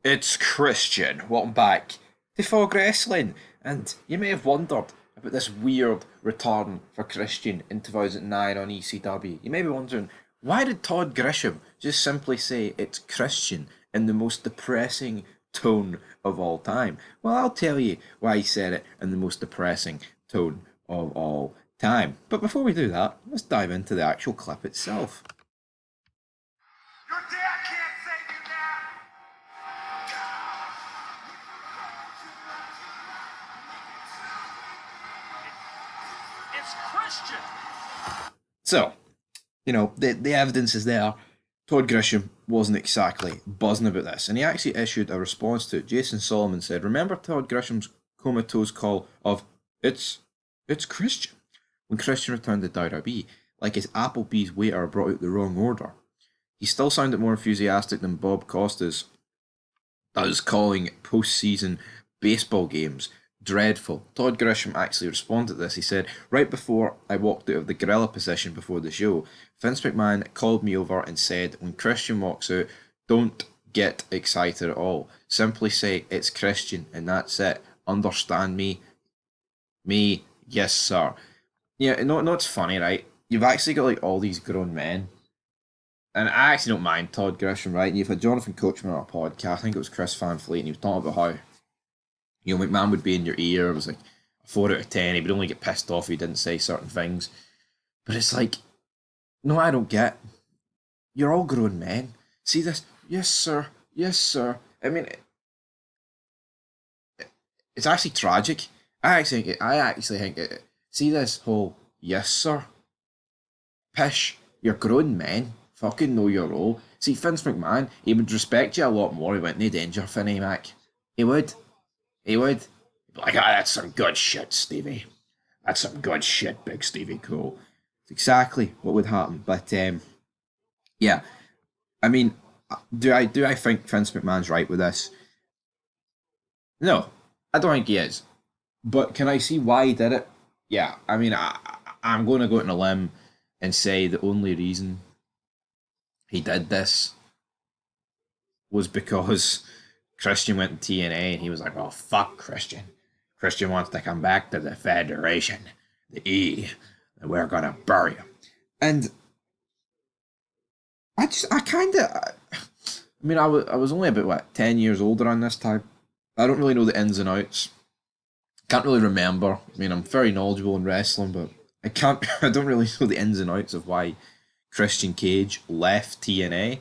It's Christian. Welcome back to Fog Wrestling. And you may have wondered about this weird return for Christian in 2009 on ECW. You may be wondering, why did Todd Grisham just simply say it's Christian in the most depressing tone of all time? Well, I'll tell you why he said it in the most depressing tone of all time. But before we do that, let's dive into the actual clip itself. Your dad can't save you now. It's Christian. So, the evidence is there. Todd Grisham wasn't exactly buzzing about this, and he actually issued a response to it. Jason Solomon said, "Remember Todd Grisham's comatose call of it's Christian when Christian returned to WWE, like his Applebee's waiter brought out the wrong order. He still sounded more enthusiastic than Bob Costas does calling postseason baseball games dreadful." Todd Grisham actually responded to this. He said, "Right before I walked out of the gorilla position before the show, Vince McMahon called me over and said, when Christian walks out, don't get excited at all. Simply say it's Christian and that's it. Understand me? Me, yes, sir." Yeah, no, it's funny, right? You've actually got like all these grown men, and I actually don't mind Todd Grisham, right? And you've had Jonathan Coachman on a podcast. I think it was Chris Van Fleet, and he was talking about how McMahon would be in your ear. It was like a 4 out of 10. He would only get pissed off if he didn't say certain things. But it's like, no, I don't get. You're all grown men. See this? Yes, sir. Yes, sir. I mean, it's actually tragic. I actually think it. See this whole yes, sir. Pish. You're grown men. Fucking know your role. See, Vince McMahon, he would respect you a lot more. He went, no danger, Finny Mac. He would. He would. He'd be like, ah, that's some good shit, Stevie. That's some good shit, Big Stevie Cool. It's exactly what would happen. But yeah, I mean, do I think Vince McMahon's right with this? No, I don't think he is. But can I see why he did it? Yeah, I mean, I'm going to go out on a limb and say the only reason he did this was because Christian went to TNA and he was like, "Oh fuck, Christian! Christian wants to come back to the Federation, the E, and we're gonna bury him." And I kind of, I mean, I was only about what 10 years older on this time. I don't really know the ins and outs. Can't really remember. I mean, I'm very knowledgeable in wrestling, but I can't. I don't really know the ins and outs of why Christian Cage left TNA.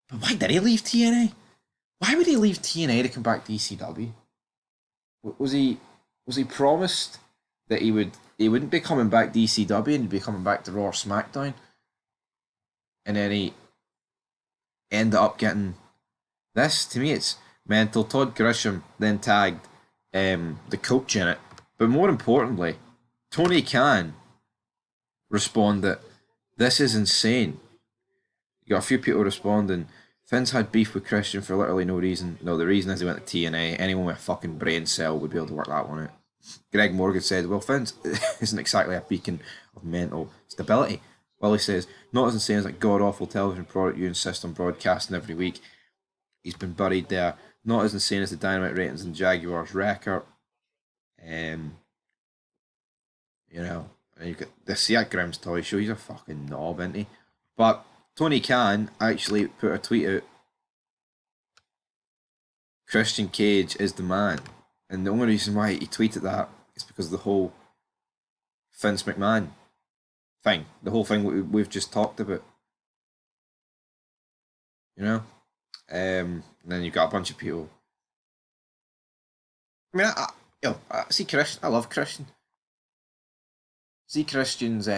But why did he leave TNA? Why would he leave TNA to come back to ECW? Was he promised that he wouldn't be coming back to ECW and he'd be coming back to Raw or SmackDown, and then he ended up getting this? To me, it's mental. Todd Grisham then tagged the coach in it, but more importantly, Tony Khan responded, "This is insane." You got a few people responding. Finn's had beef with Christian for literally no reason. No, the reason is he went to TNA. Anyone with a fucking brain cell would be able to work that one out. Greg Morgan said, "Well, Finn isn't exactly a beacon of mental stability." Well, he says, "Not as insane as that god awful television product you insist on broadcasting every week. He's been buried there. Not as insane as the Dynamite ratings and Jaguars record." Um, you know, and you got the see at Grimm's Toy Show. He's a fucking knob, isn't he? But Tony Khan actually put a tweet out. Christian Cage is the man, and the only reason why he tweeted that is because of the whole Vince McMahon thing, the whole thing we've just talked about. You know, and then you've got a bunch of people. I mean, I see Christian. I love Christian. See Christian's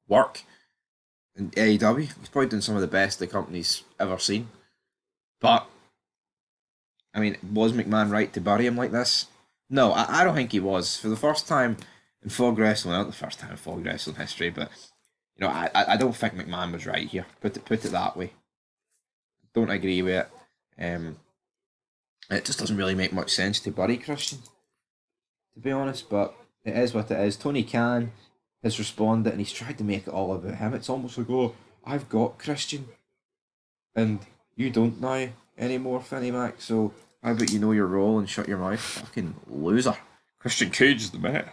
work in AEW. He's probably done some of the best the company's ever seen. But I mean, was McMahon right to bury him like this? No, I don't think he was. For the first time in Fog Wrestling, not the first time in Fog Wrestling history, but I don't think McMahon was right here. Put it that way. Don't agree with it. It just doesn't really make much sense to bury Christian, to be honest. But it is what it is. Tony Khan has responded and he's tried to make it all about him. It's almost like, oh, I've got Christian and you don't now. anymore, Finny Mac. So how about you know your role and shut your mouth? Fucking loser. Christian Cage is the man.